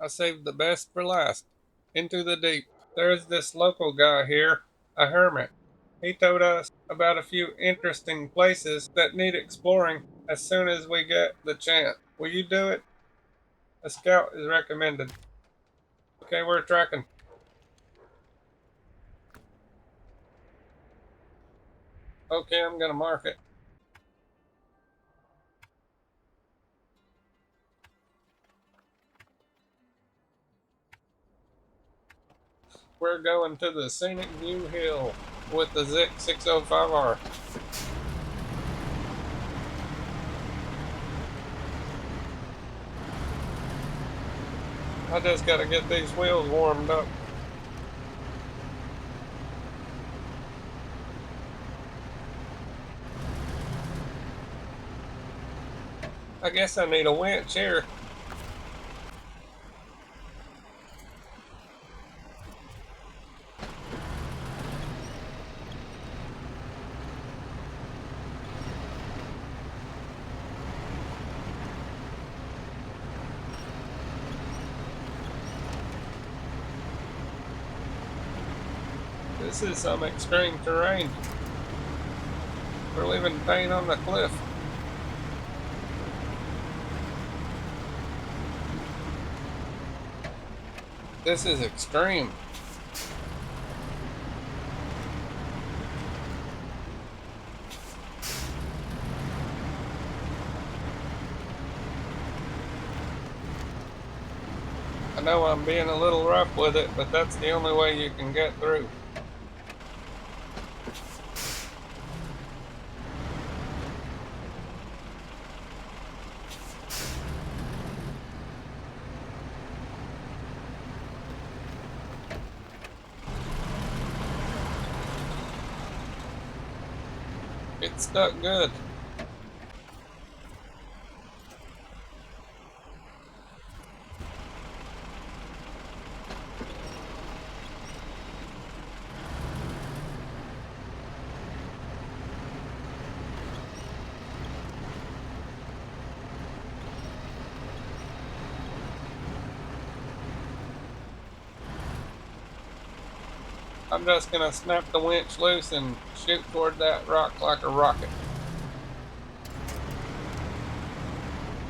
I saved the best for last. Into the deep. There's this local guy here, a hermit. He told us about a few interesting places that need exploring as soon as we get the chance. Will you do it? A scout is recommended. Okay, we're tracking. Okay, I'm gonna mark it. We're going to the Scenic View Hill with the ZiKZ 605R. I just gotta get these wheels warmed up. I guess I need a winch here. This is some extreme terrain. We're leaving paint on the cliff. This is extreme. I know I'm being a little rough with it, but that's the only way you can get through. It's stuck good. I'm just gonna snap the winch loose and shoot toward that rock like a rocket.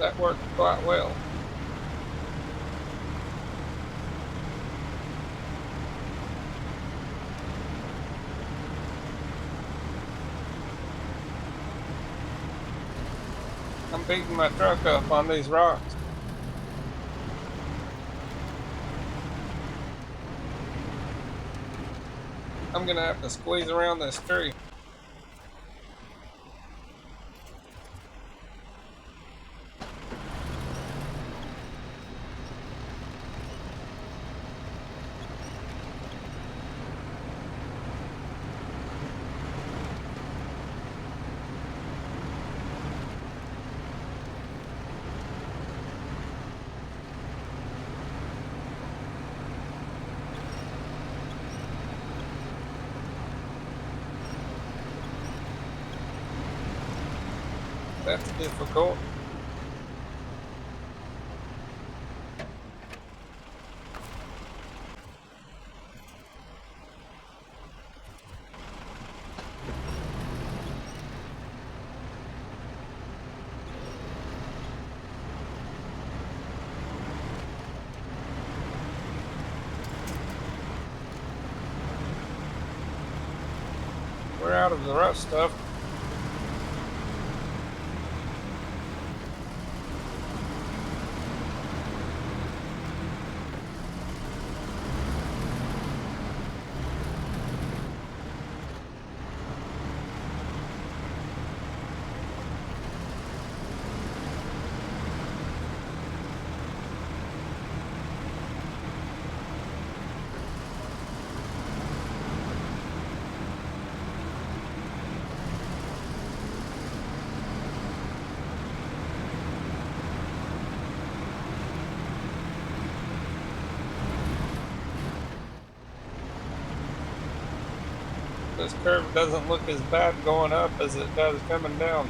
That worked quite well. I'm beating my truck up on these rocks. I'm gonna have to squeeze around this tree. That's difficult. We're out of the rough stuff. This curve doesn't look as bad going up as it does coming down.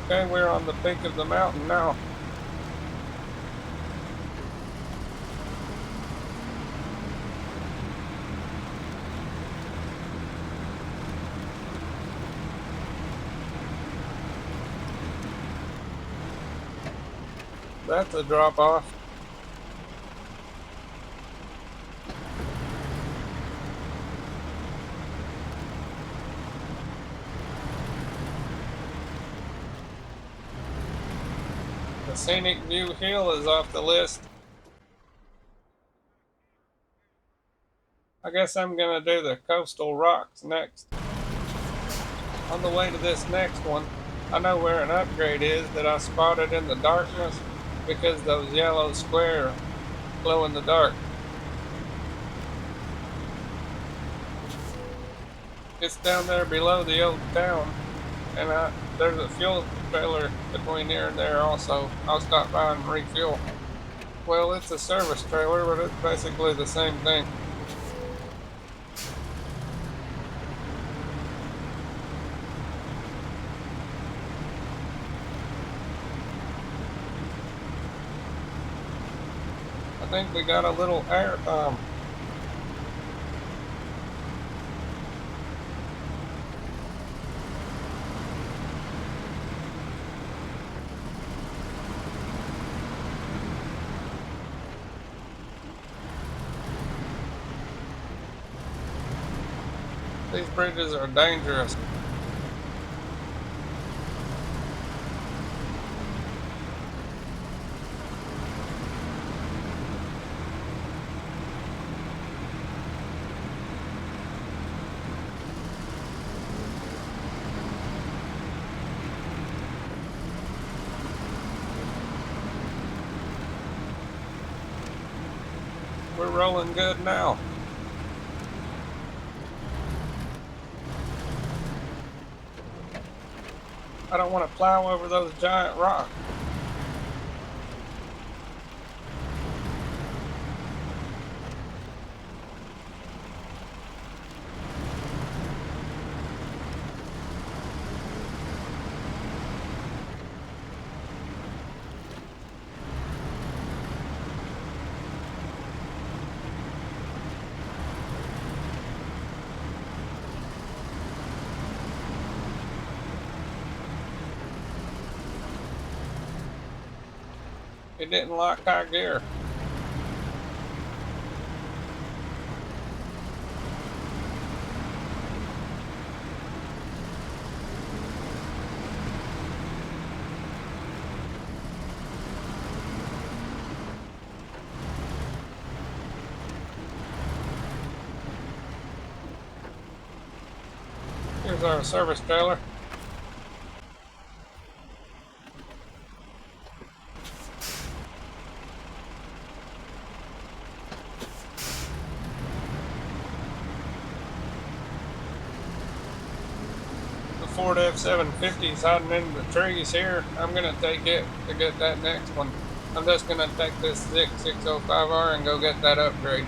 Okay, we're on the peak of the mountain now. That's a drop off. The Scenic View Hill is off the list. I guess I'm gonna do the Coastal Rocks next. On the way to this next one, I know where an upgrade is that I spotted in the darkness because those yellow squares glow in the dark. It's down there below the old town, and there's a fuel trailer between here and there also. I'll stop by and refuel. Well, it's a service trailer, but it's basically the same thing. I think we got a little airtime. These bridges are dangerous. We're rolling good now. I don't want to plow over those giant rocks. It didn't lock high gear. Here's our service trailer. Ford F-750 is hiding in the trees here. I'm going to take it to get that next one. I'm just going to take this ZiKZ 605R and go get that upgrade.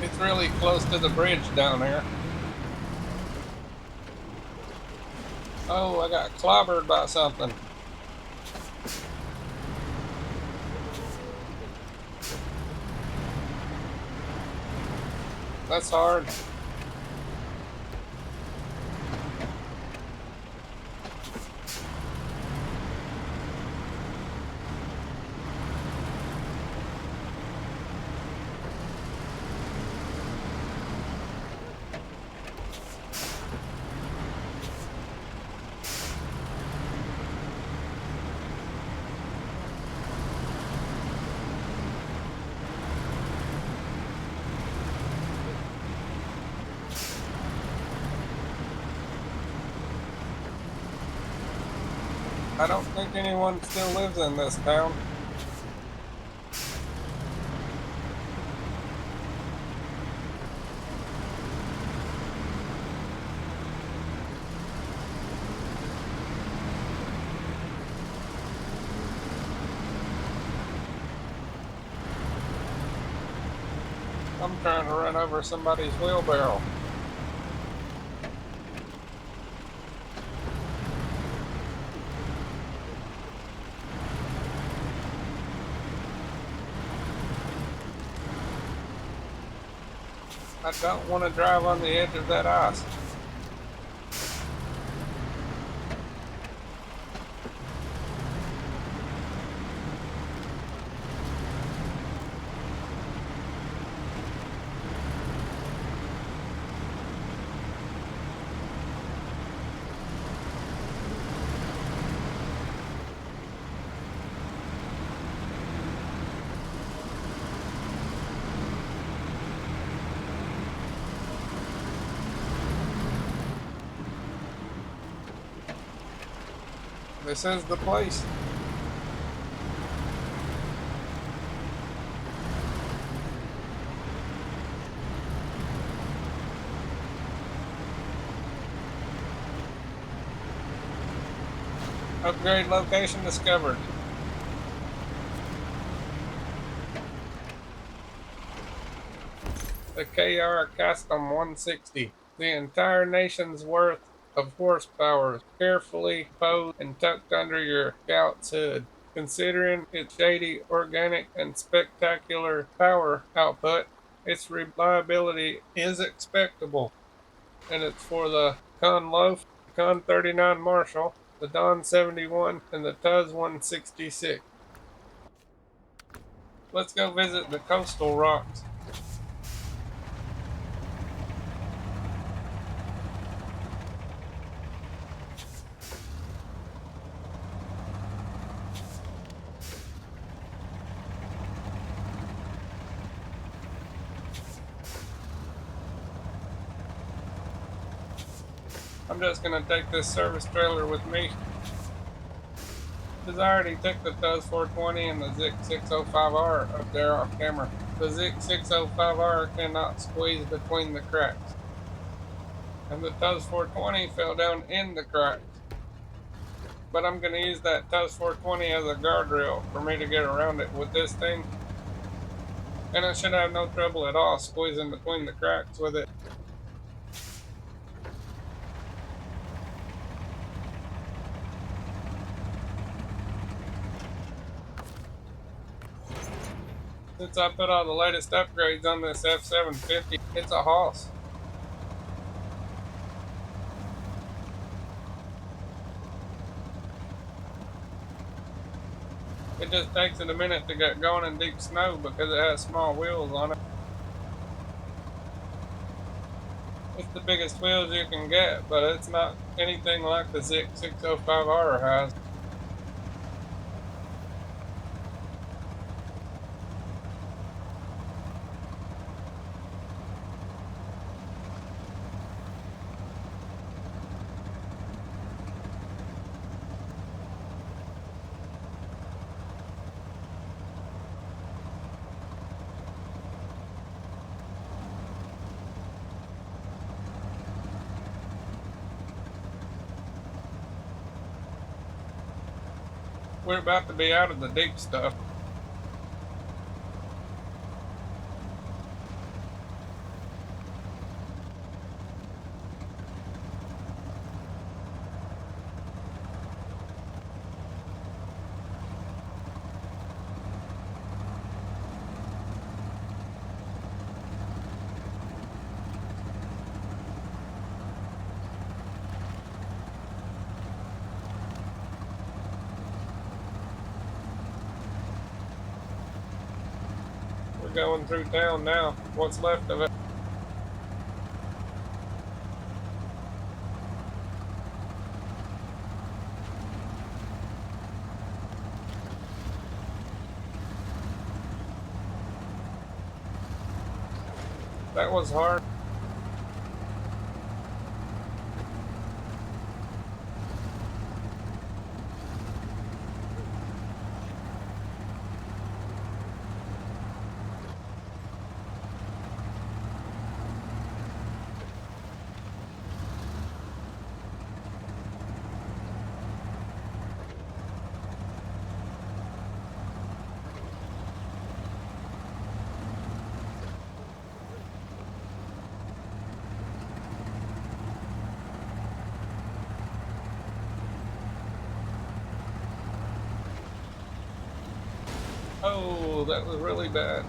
It's really close to the bridge down here. Oh, I got clobbered by something. That's hard. I don't think anyone still lives in this town. I'm trying to run over somebody's wheelbarrow. I don't want to drive on the edge of that ice. This is the place. Upgrade location discovered. The KR Kastom 160. The entire nation's worth of horsepower carefully posed and tucked under your Scout's hood. Considering its shady, organic, and spectacular power output, its reliability is expectable. And it's for the Con Loaf, Con 39 Marshall, the Don 71, and the Tuz 166. Let's go visit the coastal rocks. I'm just going to take this service trailer with me, because I already took the Tuz 420 and the ZiKZ 605R up there off camera. The ZiKZ 605R cannot squeeze between the cracks, and the Tuz 420 fell down in the cracks. But I'm going to use that Tuz 420 as a guardrail for me to get around it with this thing, and I should have no trouble at all squeezing between the cracks with it. Since I put all the latest upgrades on this F750, it's a hoss. It just takes it a minute to get going in deep snow because it has small wheels on it. It's the biggest wheels you can get, but it's not anything like the ZiKZ 605R has. We're about to be out of the deep stuff. We're going through town now, what's left of it. That was hard. Oh, that was really bad.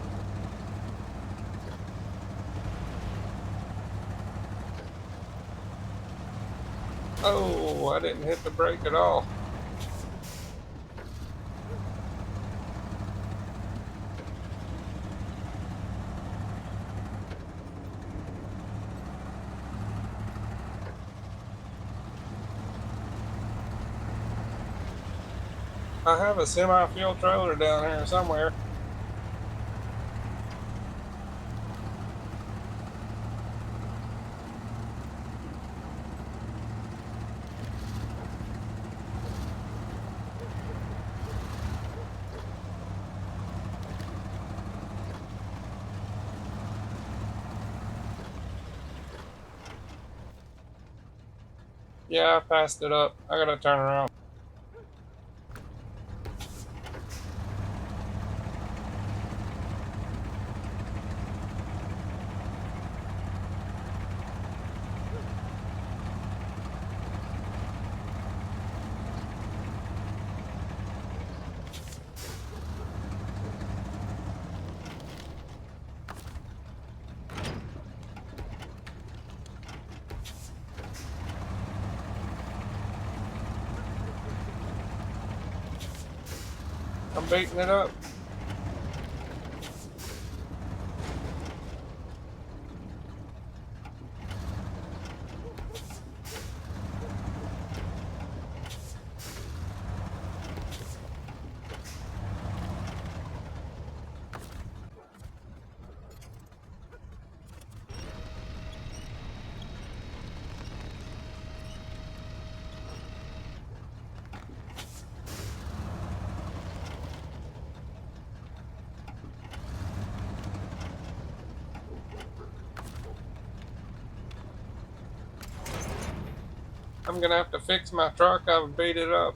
Oh, I didn't hit the brake at all. I have a semi-fuel trailer down here somewhere. Yeah, I passed it up. I gotta turn around. I'm beating it up. I'm gonna have to fix my truck. I've beat it up.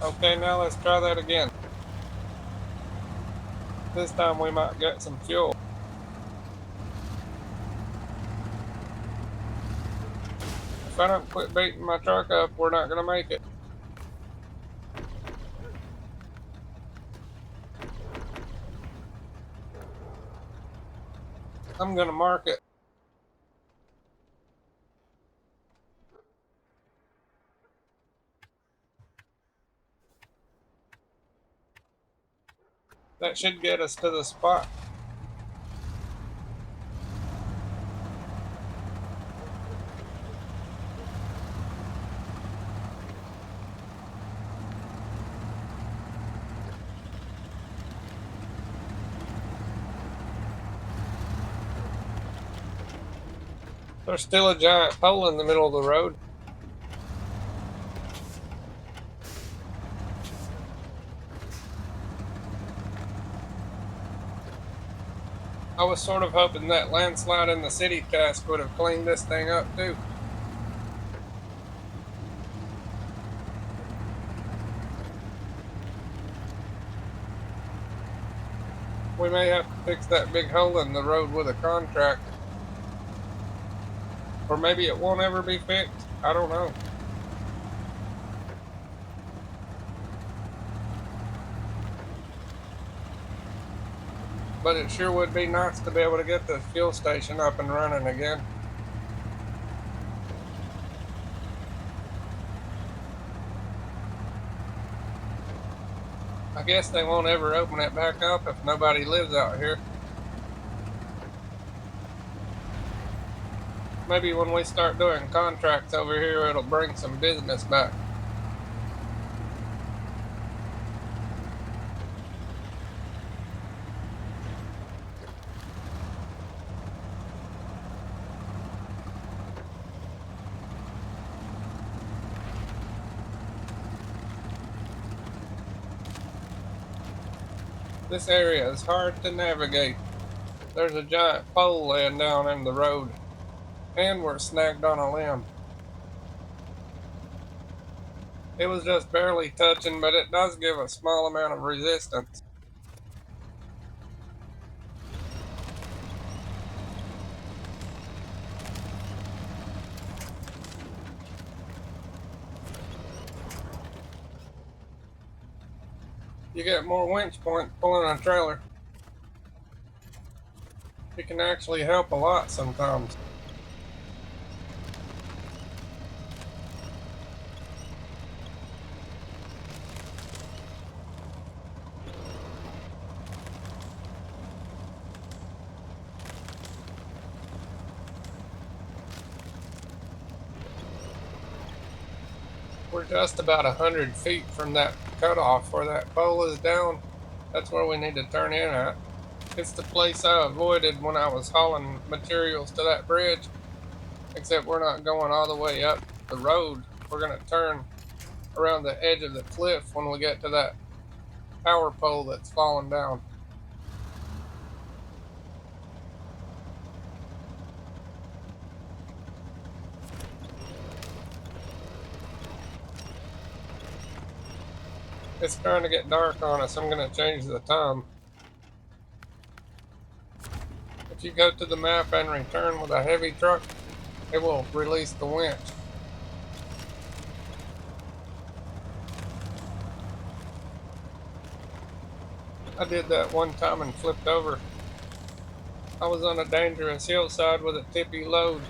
Okay, now let's try that again. This time we might get some fuel. If I don't quit beating my truck up, we're not gonna make it. I'm gonna mark it. That should get us to the spot. There's still a giant pole in the middle of the road. I was sort of hoping that landslide in the city task would have cleaned this thing up too. We may have to fix that big hole in the road with a contract. Or maybe it won't ever be fixed. I don't know. But it sure would be nice to be able to get the fuel station up and running again. I guess they won't ever open it back up if nobody lives out here. Maybe when we start doing contracts over here, it'll bring some business back. This area is hard to navigate. There's a giant pole laying down in the road, and we're snagged on a limb. It was just barely touching, but it does give a small amount of resistance. You get more winch points pulling a trailer. It can actually help a lot sometimes. We're just about 100 feet from that cutoff where that pole is down. That's where we need to turn in at. It's the place I avoided when I was hauling materials to that bridge, except we're not going all the way up the road. We're going to turn around the edge of the cliff when we get to that power pole that's fallen down. It's starting to get dark on us. I'm going to change the time. If you go to the map and return with a heavy truck, it will release the winch. I did that one time and flipped over. I was on a dangerous hillside with a tippy load.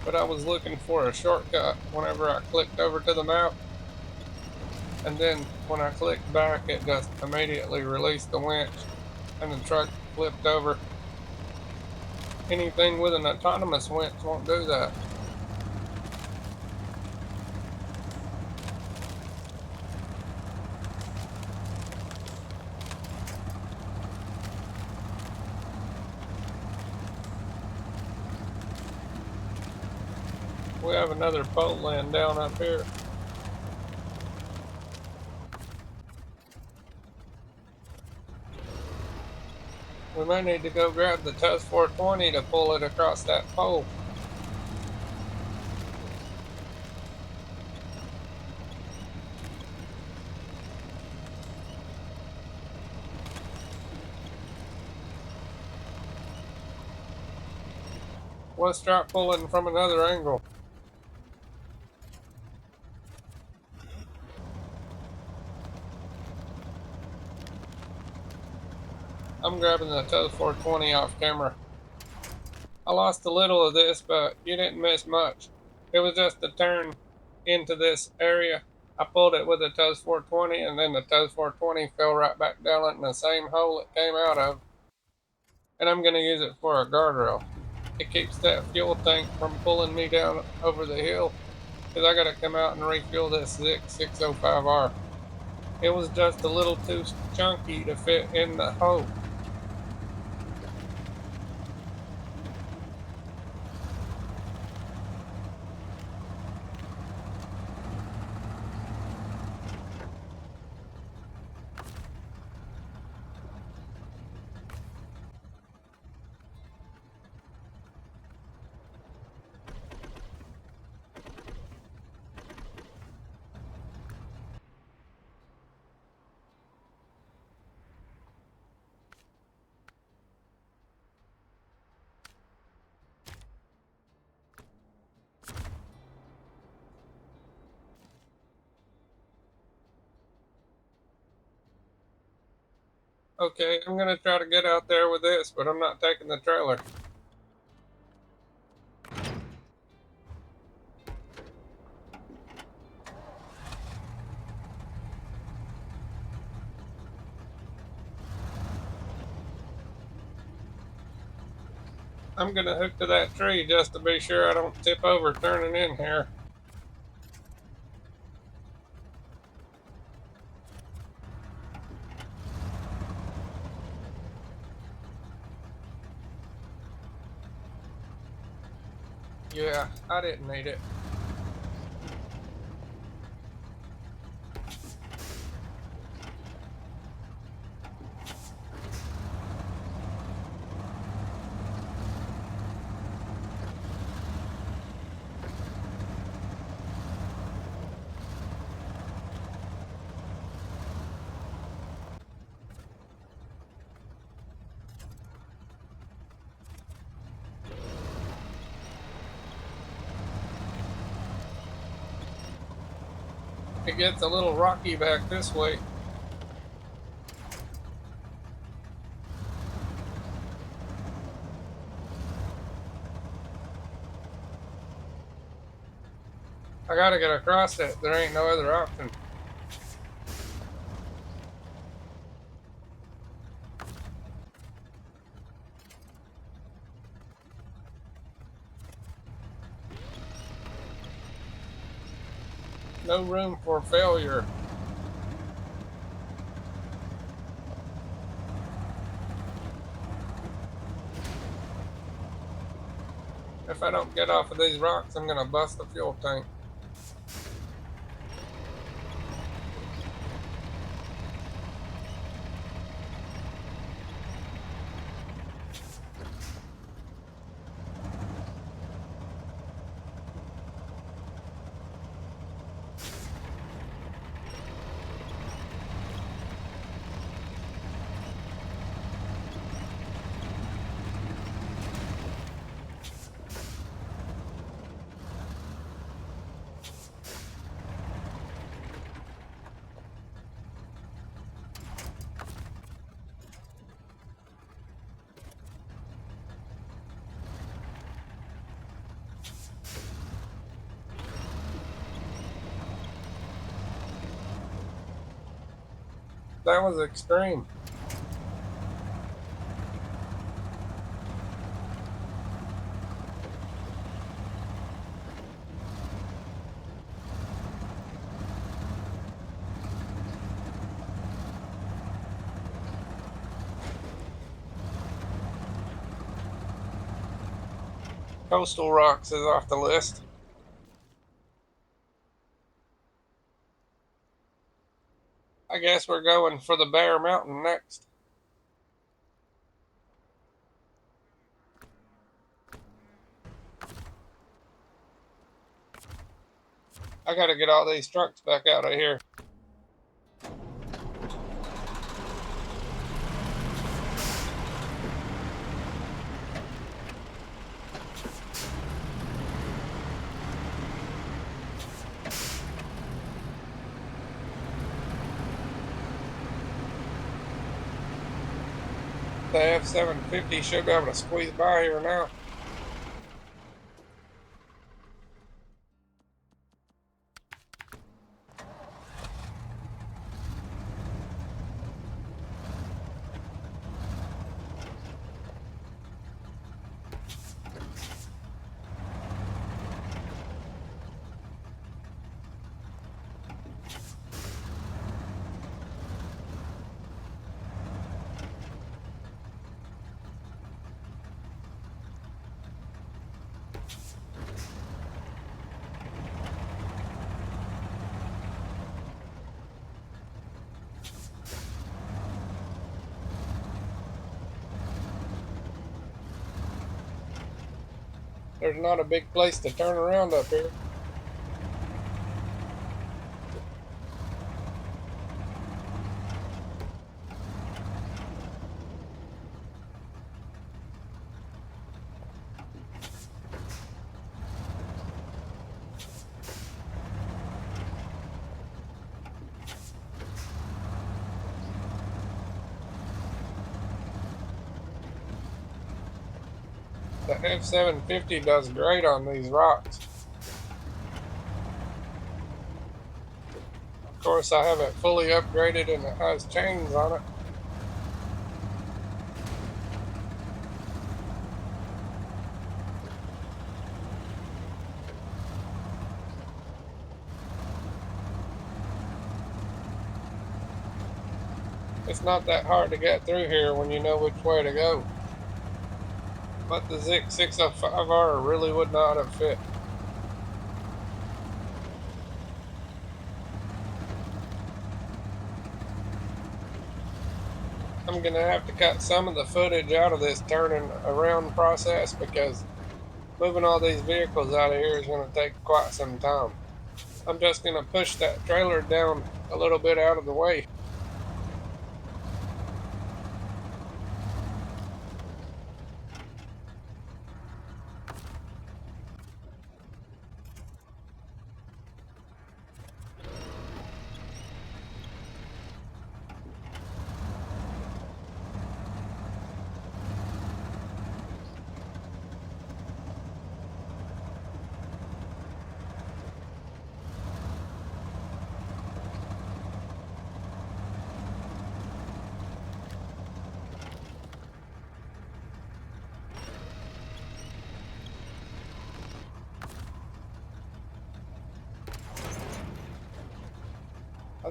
But I was looking for a shortcut whenever I clicked over to the map. And then when I clicked back, it just immediately released the winch and the truck flipped over. Anything with an autonomous winch won't do that. We have another pole laying down up here. We may need to go grab the TUS 420 to pull it across that pole. Let's try pulling from another angle. I'm grabbing the TUS 420 off camera. I lost a little of this, but you didn't miss much. It was just a turn into this area. I pulled it with the TUS 420, and then the TUS 420 fell right back down in the same hole it came out of. And I'm going to use it for a guardrail. It keeps that fuel tank from pulling me down over the hill, because I got to come out and refuel this ZiKZ 605R. It was just a little too chunky to fit in the hole. Okay, I'm going to try to get out there with this, but I'm not taking the trailer. I'm going to hook to that tree just to be sure I don't tip over turning in here. Yeah, I didn't need it. It gets a little rocky back this way. I gotta get across it. There ain't no other option. No room for failure. If I don't get off of these rocks, I'm gonna bust the fuel tank. That was extreme. Coastal rocks is off the list. I guess we're going for the Bear Mountain next. I gotta get all these trucks back out of here. The F-750 should be able to squeeze by here now. There's not a big place to turn around up here. The F-750 does great on these rocks. Of course, I have it fully upgraded and it has chains on it. It's not that hard to get through here when you know which way to go. But the ZiKZ 605R really would not have fit. I'm going to have to cut some of the footage out of this turning around process because moving all these vehicles out of here is going to take quite some time. I'm just going to push that trailer down a little bit out of the way.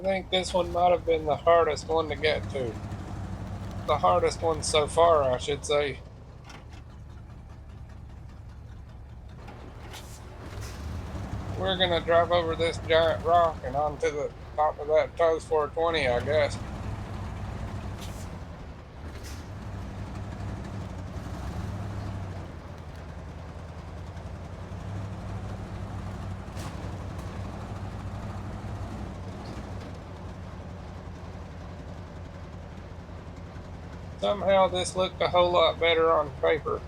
think this one might have been the hardest one to get to. The hardest one so far, I should say. We're gonna drive over this giant rock and onto the top of that TUS 420, I guess. Somehow this looked a whole lot better on paper.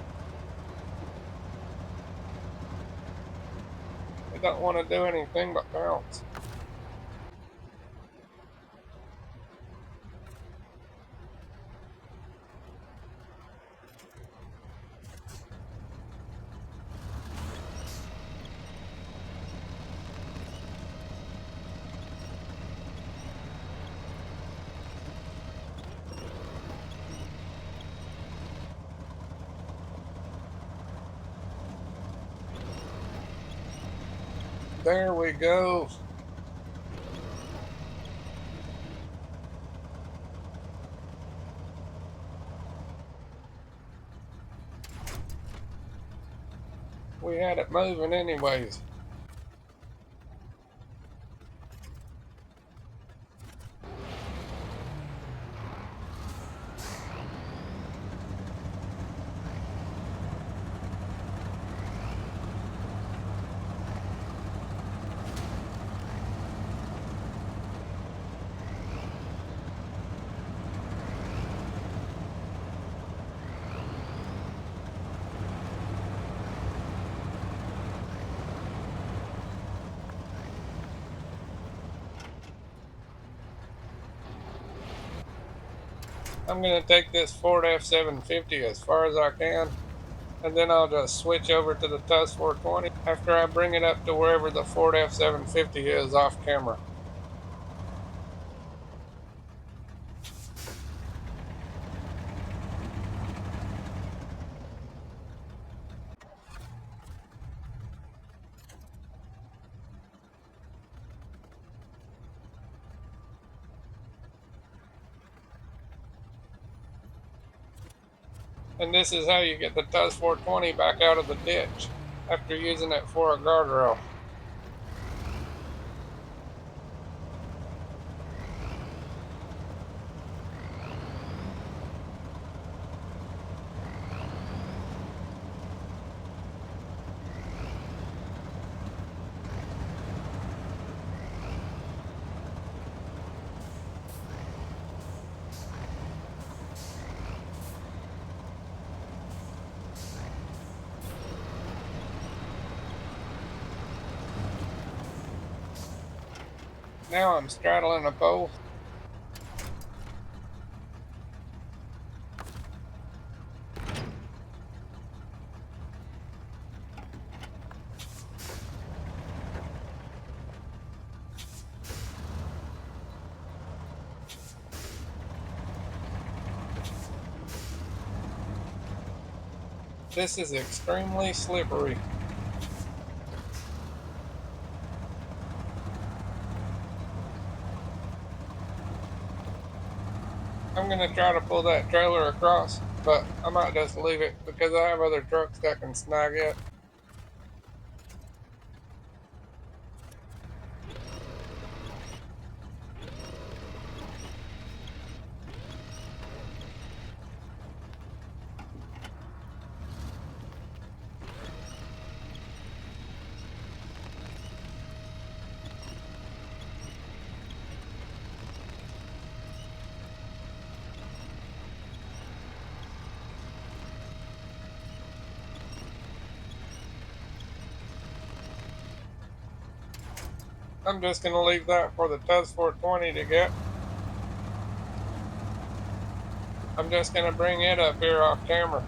I don't want to do anything but bounce. There we go. We had it moving anyways. I'm going to take this Ford F-750 as far as I can, and then I'll just switch over to the TUS 420 after I bring it up to wherever the Ford F-750 is off camera. And this is how you get the TUS 420 back out of the ditch after using it for a guardrail. Now I'm straddling a pole. This is extremely slippery. I'm going to try to pull that trailer across, but I might just leave it because I have other trucks that can snag it. I'm just going to leave that for the TUS 420 to get. I'm just going to bring it up here off camera.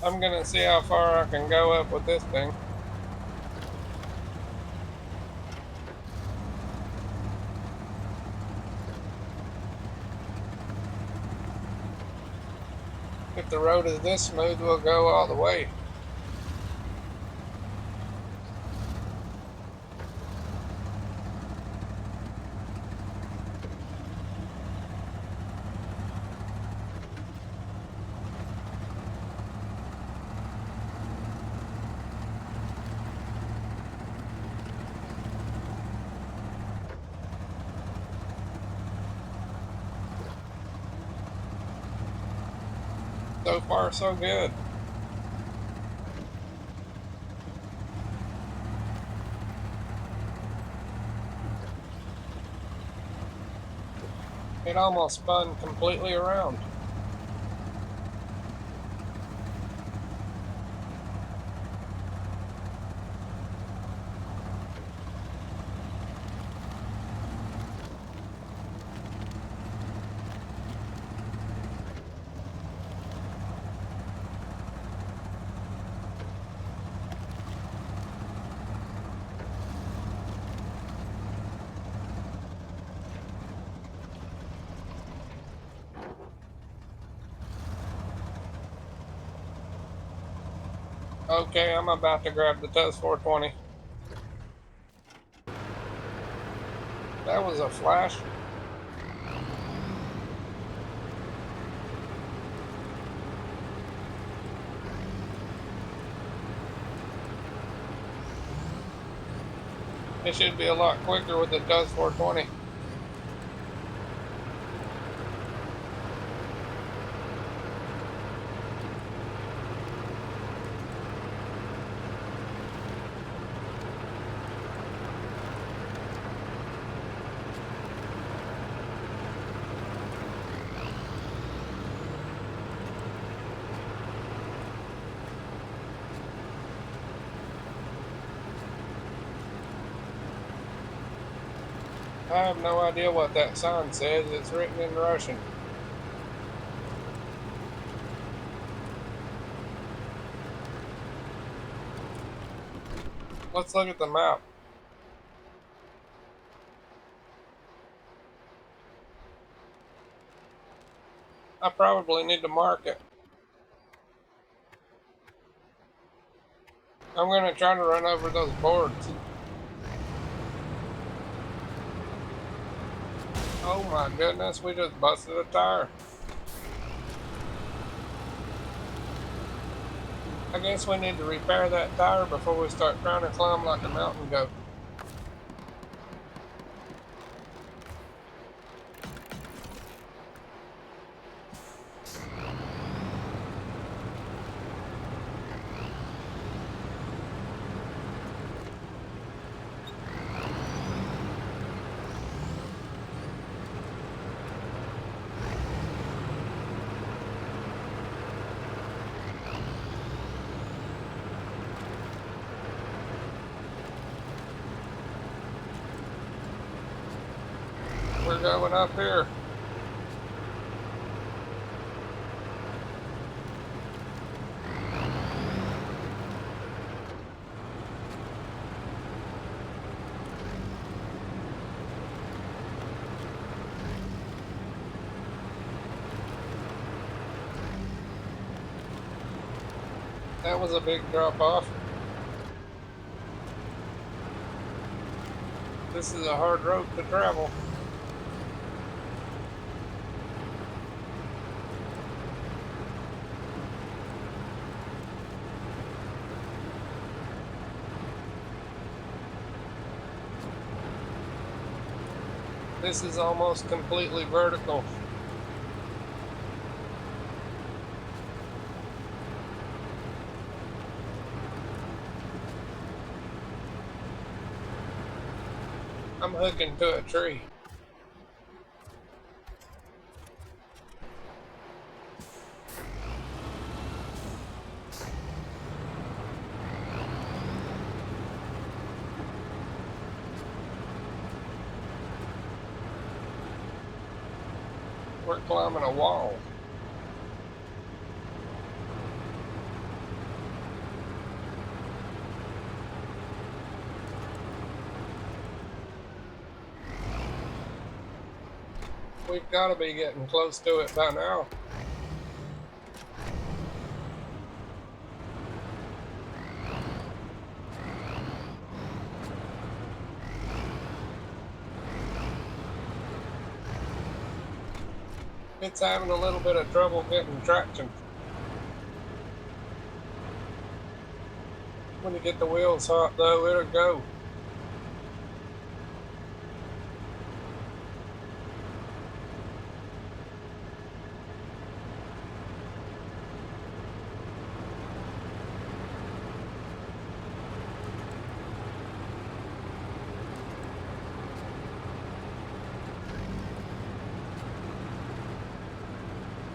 I'm going to see how far I can go up with this thing. If the road is this smooth, we'll go all the way. So far, so good. It almost spun completely around. Okay, I'm about to grab the Tuz 420. That was a flash. It should be a lot quicker with the Tuz 420. I have no idea what that sign says. It's written in Russian. Let's look at the map. I probably need to mark it. I'm going to try to run over those boards. Oh my goodness, we just busted a tire. I guess we need to repair that tire before we start trying to climb like a mountain goat. We're going up here. That was a big drop off. This is a hard road to travel. This is almost completely vertical. I'm hooking to a tree. We're climbing a wall. We've got to be getting close to it by now. It's having a little bit of trouble getting traction. When you get the wheels hot, though, it'll go.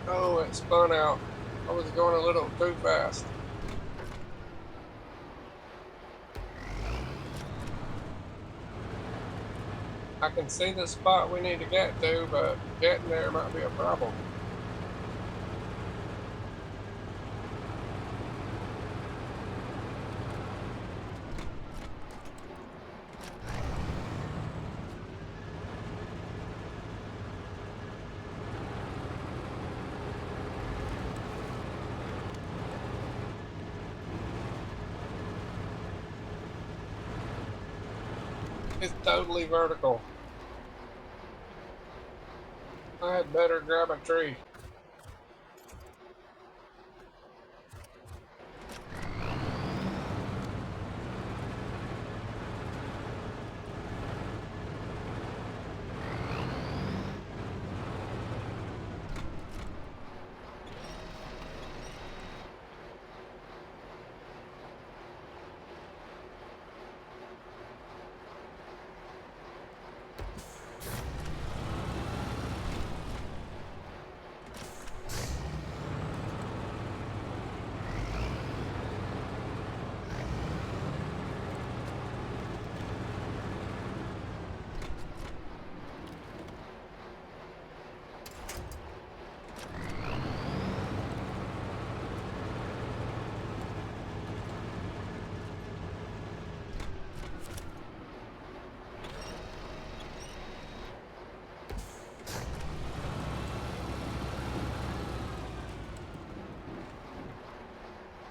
Oh, it spun out. I was going a little too fast. I can see the spot we need to get to, but getting there might be a problem. It's totally vertical. I had better grab a tree.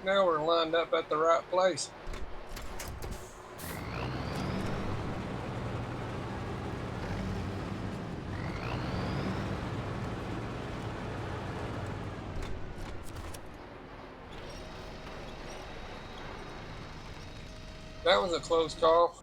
Now we're lined up at the right place. That was a close call.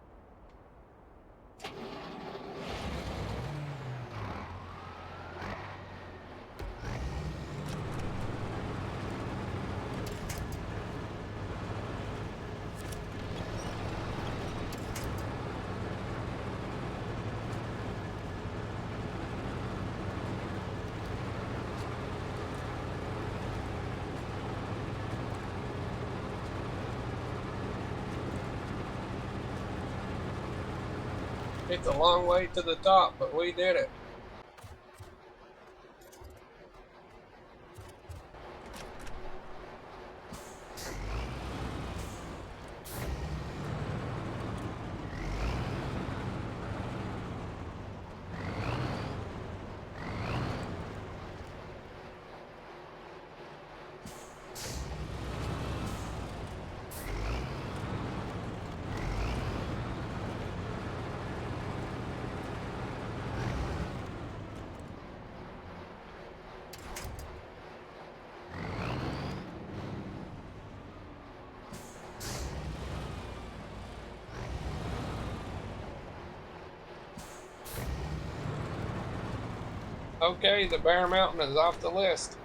It's a long way to the top, but we did it. Okay, the Bear Mountain is off the list.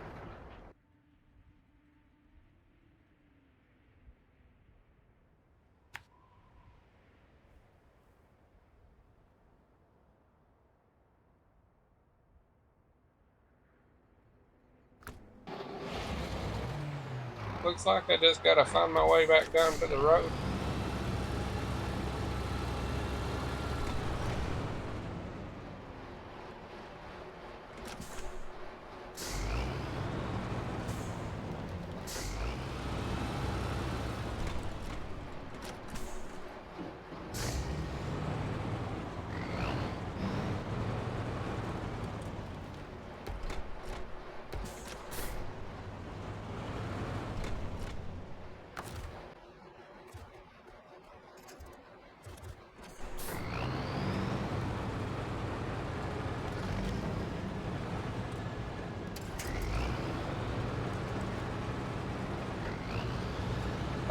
Looks like I just gotta find my way back down to the road.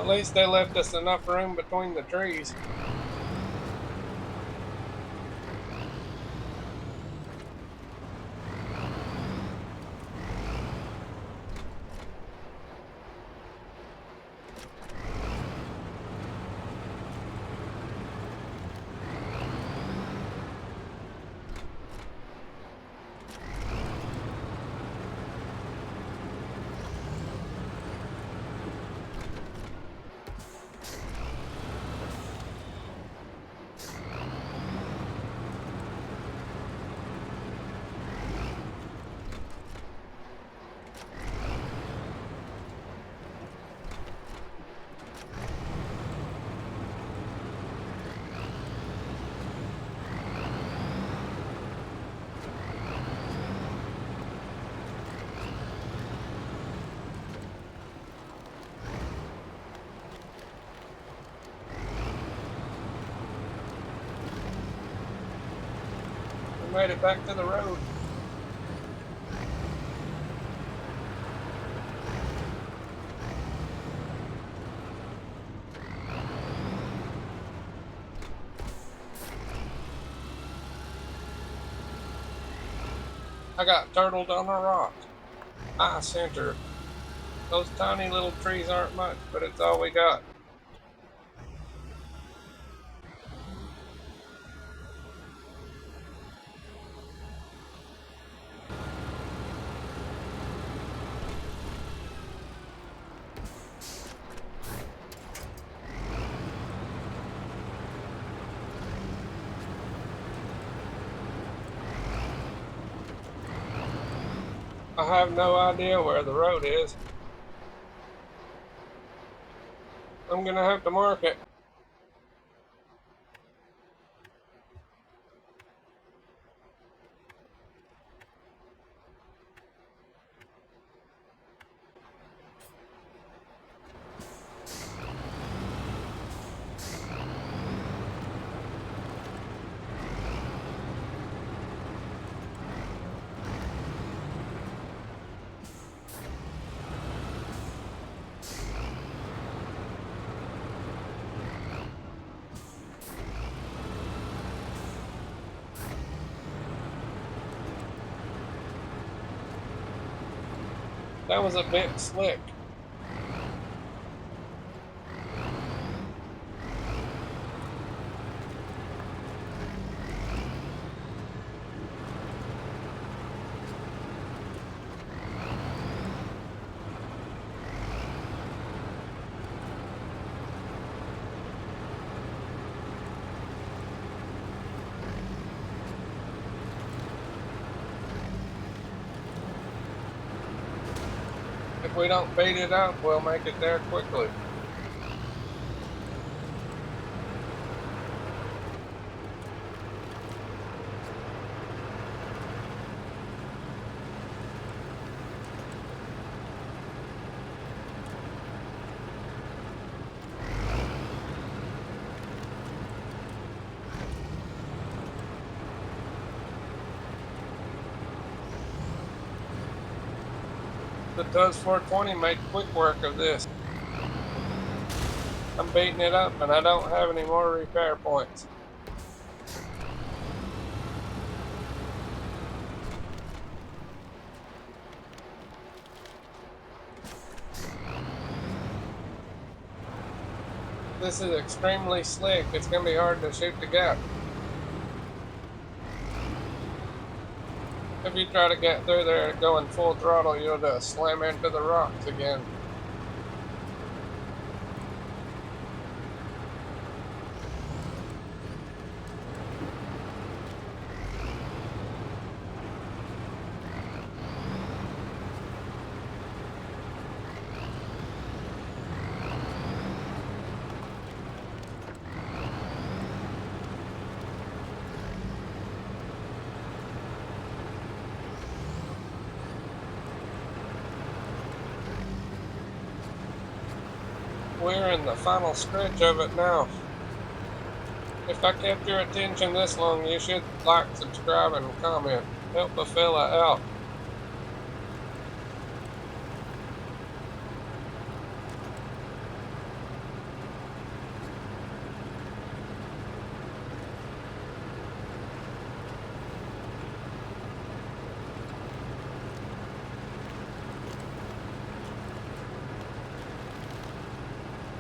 At least they left us enough room between the trees. We made it back to the road. I got turtled on a rock. Eye center. Those tiny little trees aren't much, but it's all we got. I have no idea where the road is. I'm gonna have to mark it. That was a bit slick. If we don't beat it up, we'll make it there quickly. The Tuz 420 made quick work of this. I'm beating it up and I don't have any more repair points. This is extremely slick. It's going to be hard to shoot the gap. If you try to get through there going full throttle, you'll just slam into the rocks again. We're in the final stretch of it now. If I kept your attention this long, you should like, subscribe, and comment. Help a fella out.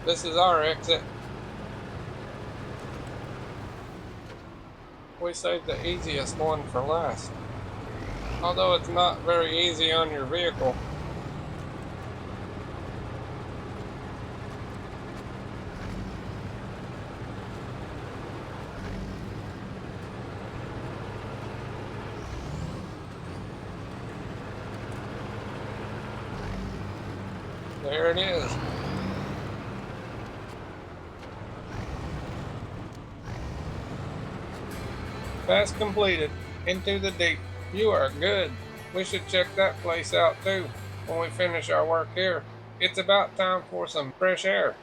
This is our exit. We saved the easiest one for last. Although it's not very easy on your vehicle. There it is. Task completed. Into the deep. You are good. We should check that place out too when we finish our work here. It's about time for some fresh air.